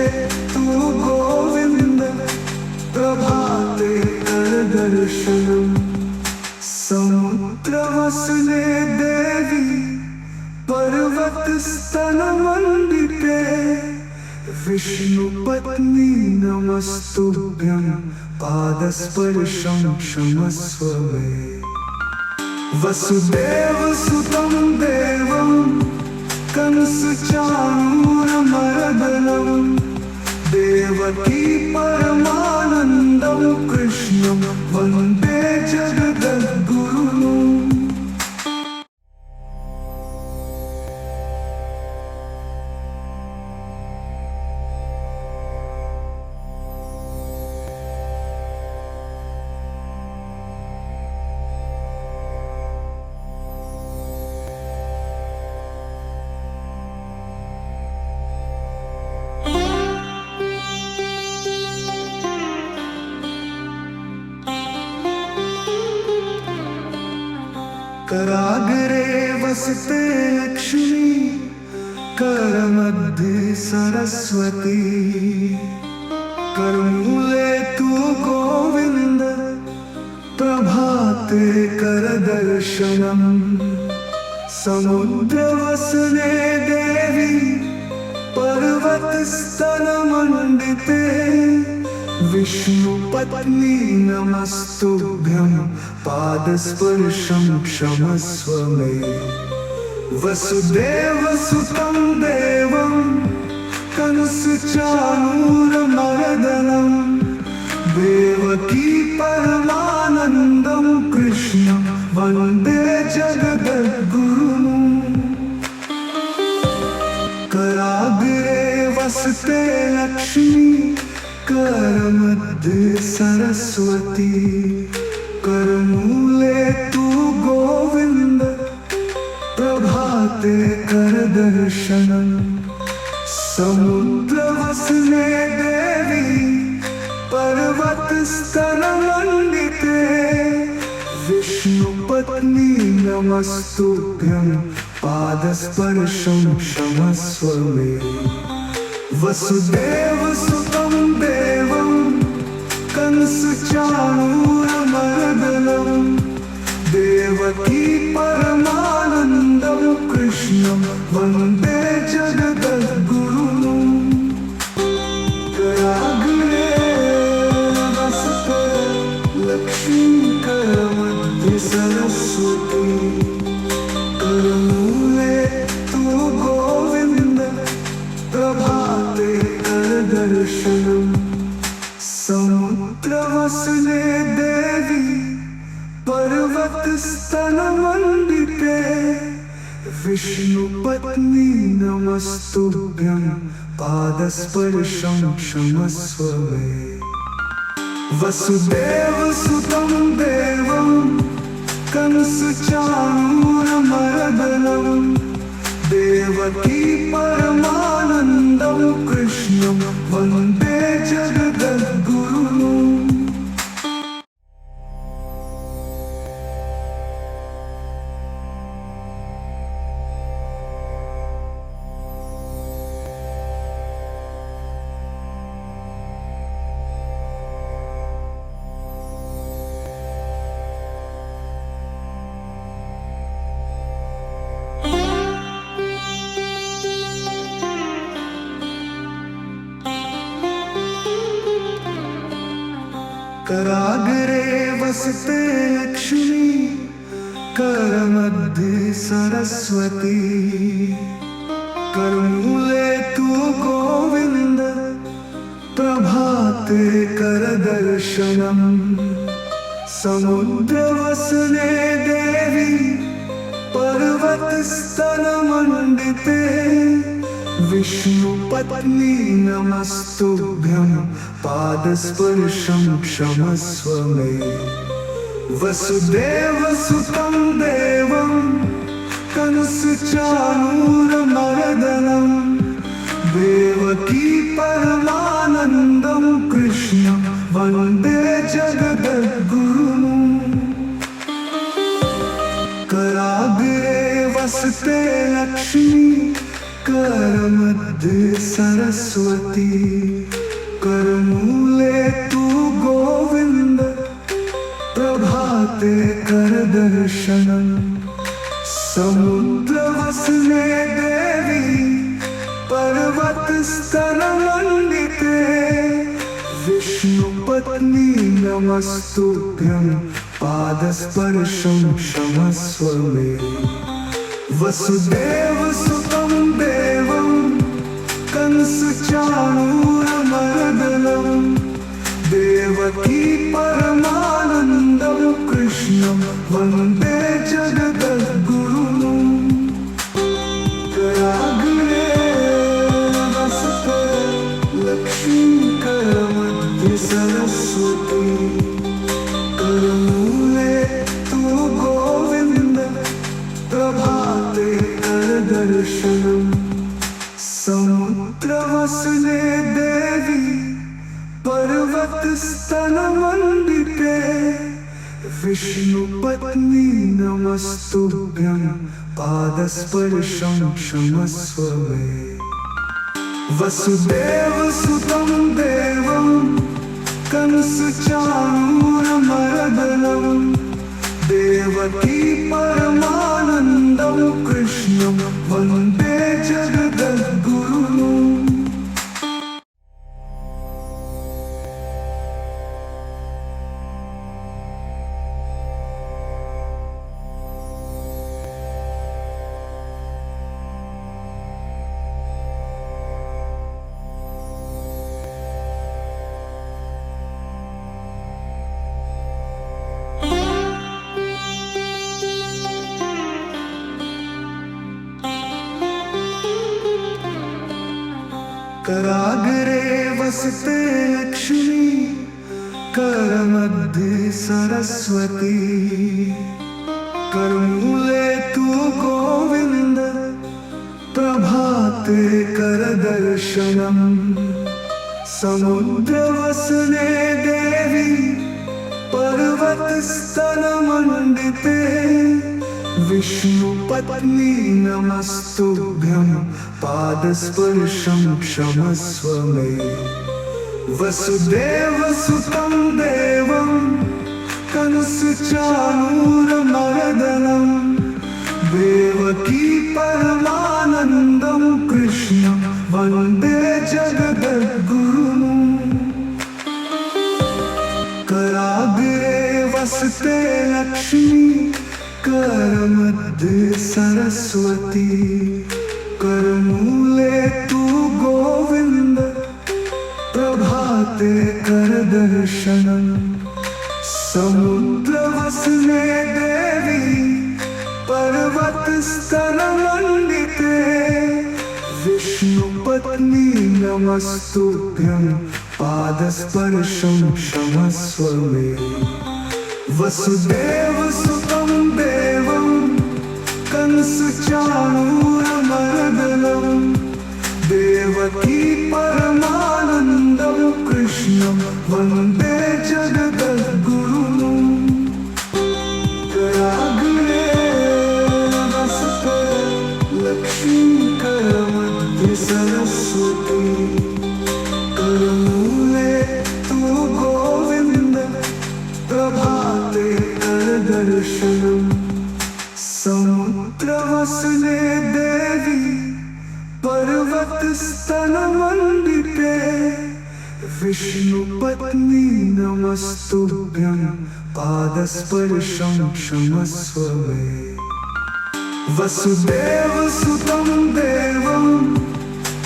तू गोविंद प्रभाते कर दर्शनम समुद्रवसने देवी पर्वतस्तनमण्डिते विष्णुपत्नी नमस्तुभ्यं पादस्पर्शं क्षमस्व मे वसुदेवसुतं देवं कंसचाणूरमर्दनं देवकी परमानन्दं कृष्णं वन्दे जगद्गुरुम् कराग्रे वसते लक्ष्मी करमध्ये सरस्वती करमूले तू गोविंद प्रभाते कर दर्शनम समुद्रवसने देवी पर्वतस्तनमण्डिते विष्णुपत्नी नमस्तुभ्यं पादस्पर्शं क्षमस्व मे वसुदेवसुतं देवं कंसचाणूरमर्दनं देवकी परमानन्दं कृष्णं वन्दे जगद्गुरुम् कराग्रे वसते लक्ष्मी करमध्ये सरस्वती करमूले तू गोविंद प्रभाते कर दर्शनम समुद्रवसने देवी पर्वतस्तनमण्डिते विष्णुपत्नी नमस्तुभ्यं पादस्पर्शं क्षमस्व मे वसुदेवसुतं देवं कंसचाणूरमर्दनं देवकी परमानन्दं कृष्णं वन्दे जगद्गुरुम् कराग्रे वसते लक्ष्मी करमध्ये सरस्वती करमूले तू गोविंद प्रभाते कर दर्शनम समुद्रवसने देवी पर्वतस्तनमण्डिते विष्णुपत्नी नमस्तुभ्यं पादस्पर्शं क्षमस्व मे वसुदेवसुतं देवं कंसचाणूरमर्दनं देवकी परमानन्दं कृष्णं वन्दे जगद्गुरुम्। कराग्रे वसते लक्ष्मी करमध्ये सरस्वती करमूले तू गोविंद प्रभाते कर दर्शनम समुद्रवसने देवी पर्वतस्तनमण्डिते विष्णुपत्नी नमस्तुभ्यं पादस्पर्शं क्षमस्व मे वसुदेवसुतं देवं कंसचाणूरमर्दनं देवकी परमानन्दं कृष्णं वन्दे जगद्गुरुम्। कराग्रे वसते लक्ष्मी करमध्ये सरस्वती करमूले तू गोविंद प्रभाते कर दर्शनम समुद्रवसने देवी पर्वतस्तनमण्डिते विष्णुपत्नी नमस्तुभ्यं पादस्पर्शं क्षमस्व मे वसुदेवसुतं देवं कंसचाणूरमर्दनं देवकी परमानन्दं कृष्णं वन्दे जगद्गुरुम्। कराग्रे वसते लक्ष्मी करमध्ये सरस्वती करमूले तू गोविंद प्रभाते कर दर्शनम समुद्रवसने देवी पर्वतस्तनमण्डिते विष्णुपत्नी नमस्तुभ्यं पादस्पर्शं क्षमस्व मे वसुदेवसुतं देवं कंसचाणूरमर्दनं देवकी परमानन्दं कृष्णं वन्दे जगद्गुरुम्। कराग्रे वसते लक्ष्मी करमध्ये सरस्वती करमूले तू गोविंद प्रभाते कर दर्शनम समुद्रवसने देवी पर्वतस्तनमण्डिते विष्णुपत्नी नमस्तुभ्यं पादस्पर्शं क्षमस्व मे वसुदेवसुतं देवं कंसचाणूरमर्दनं देवकी परमानन्दं कृष्णं वन्दे जगद्गुरुम्। कराग्रे वसते लक्ष्मी करमध्ये सरस्वती करमूले तू गोविंद प्रभाते कर दर्शनम समुद्रवसने देवी पर्वतस्तनमण्डिते नमस्तुभ्यं पादस्पर्शं क्षमस्व मे वसुदेवसुतं देवं कंसचाणूरमर्दनं देवकी परमानन्दं कृष्णं वन्दे जगद्गुरुं कराग्रे वसते लक्ष्मीकरमध्ये सरस्वती करमूले तु गोविन्द प्रभाते करदर्शनम् समुद्रवसने देवी पर्वतस्तनमण्डिते विष्णुपत्नी नमस्तुभ्यं पादस्पर्शं क्षमस्व मे वसुदेवसुतं देवं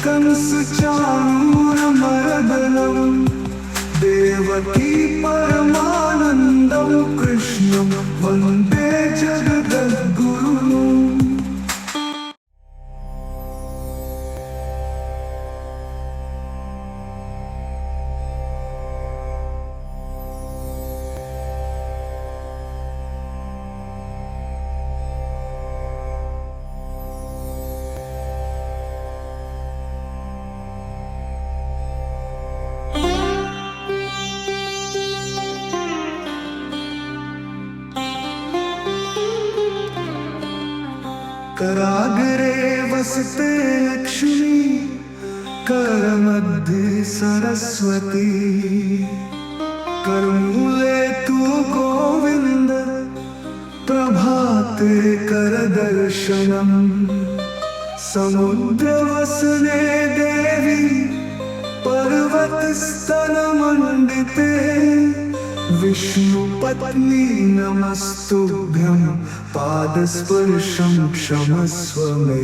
कंसचाणूरमर्दनं देवकी परमानन्दं कृष्णं वन्दे जगद्गुरुं कराग्रे वसते लक्ष्मी करमध्ये सरस्वती करमूले तु गोविन्द प्रभाते करदर्शनम् समुद्रवसने देवी पर्वतस्तनमण्डिते विष्णुपत्नी नमस्तुभ्यं पादस्पर्शं क्षमस्व मे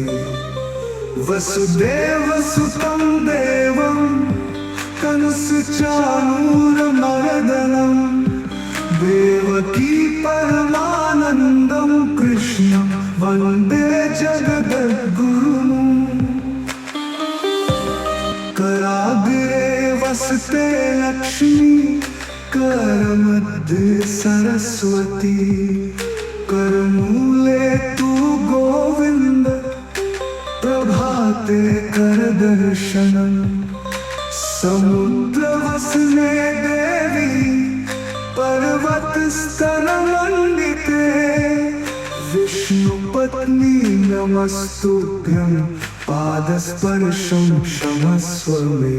वसुदेवसुतं देवं कंसचाणूरमर्दनं देवकी परमानन्दं कृष्णं वन्दे जगद्गुरुं कराग्रे वसते लक्ष्मी करमध्ये सरस्वती करमूले तु गोविन्द प्रभाते करदर्शनम् समुद्रवसने देवी पर्वतस्तनमण्डिते विष्णुपत्नी नमस्तुभ्यं पादस्पर्शं क्षमस्व मे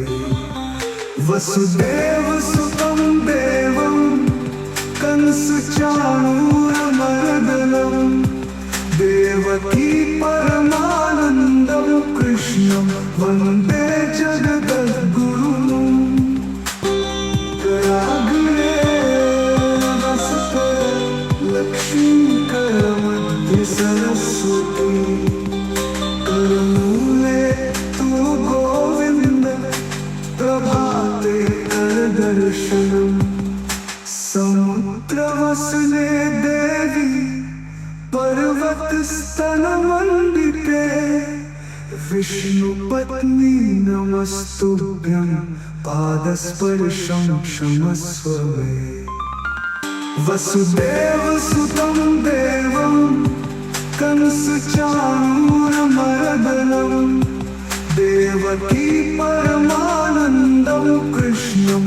वसुदेवसुतं देवं कंसचाणूरमर्दनं देवकी परमानन्दं कृष्णं वन्दे जगद्गुरुं कराग्रे वसते लक्ष्मीकरमध्ये सरस्वती करमूले तु गोविन्द प्रभाते करदर्शनम् समुद्रवसने देवी पर्वतस्तनमण्डिते विष्णुपत्नी नमस्तुभ्यं पादस्पर्शं क्षमस्व मे वसुदेवसुतं देवं कंसचाणूरमर्दनं देवकी परमानन्दं कृष्णं